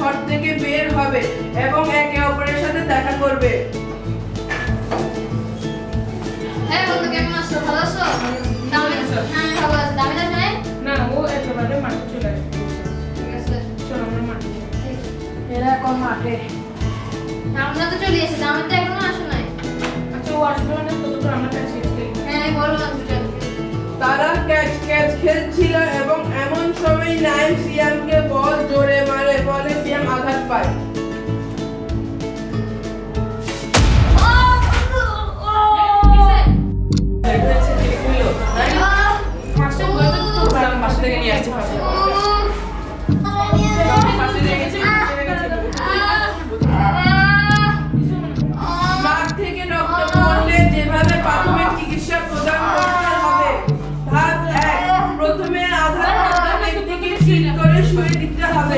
ঘর থেকে বের হবে এবং একে অপরের সাথে দেখা করবে। হ্যাঁ বন্ধু, কেমন আছো? ভালো আছো? হ্যাঁ ভালো আছি। দামি দাস নাই? না, ও একেবারে মাঠে চলে আসবে। ঠিক আছে, চলো আমরা মাঠে যাই। এরা এখন মাঠে। আমরা তো চলে এসেছি, দামি তো এখনো আসে নাই। আচ্ছা, ও আসবে না ততক্ষণ আমরা কাছে খেলি। হ্যাঁ বলো বন্ধুটা। তারা ক্যাচ ক্যাচ খেলছিল এবং এমন সময় নাইম সিয়ামকে বল জোরে মারে, ফলে সিয়াম আঘাত পায়। মাস্টার বলতে তো আমি বাসা থেকে নিয়ে আসছি ফার্স্টে। নাক থেকে রক্ত পড়লে যেভাবে প্রাথমিক চিকিৎসা প্রদান করতে হবে। ধাপ 1, প্রথমে আঘাতপ্রাপ্ত ব্যক্তিকে শীত করে শুয়ে দিতে হবে।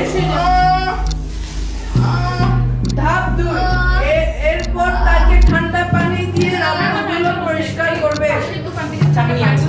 ধাপ 2, এরপর তাকে ঠান্ডা পানি দিয়ে রক্তগুলো পরিষ্কার করবে। আমি নিয়ে আসছি।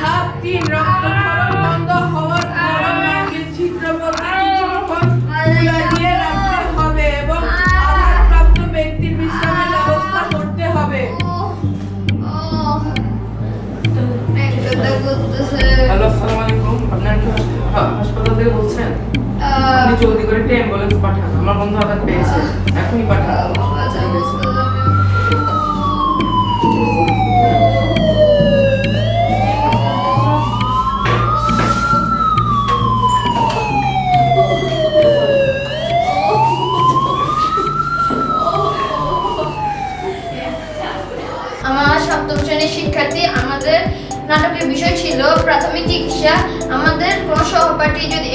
ধাপ 3, রক্তক্ষরণ বন্ধ হওয়ার পর নাকের ছিদ্রপথে কিছুক্ষণ তুলা দিয়ে রাখতে হবে এবং আঘাতপ্রাপ্ত ব্যক্তির বিশ্রামের ব্যবস্থা করতে হবে। হ্যালো, আসসালামু আলাইকুম। আপনারা কি হাসপাতাল থেকে বলছেন? আপনি জলদি করে একটা অ্যাম্বুলেন্স পাঠান, আমার বন্ধু আঘাত পেয়েছে, এখনই পাঠান। আমার সপ্তম শ্রেণীর শিক্ষার্থী, আমাদের নাটকের বিষয় ছিল প্রাথমিক চিকিৎসা। আমাদের কোনো সহপাঠী যদি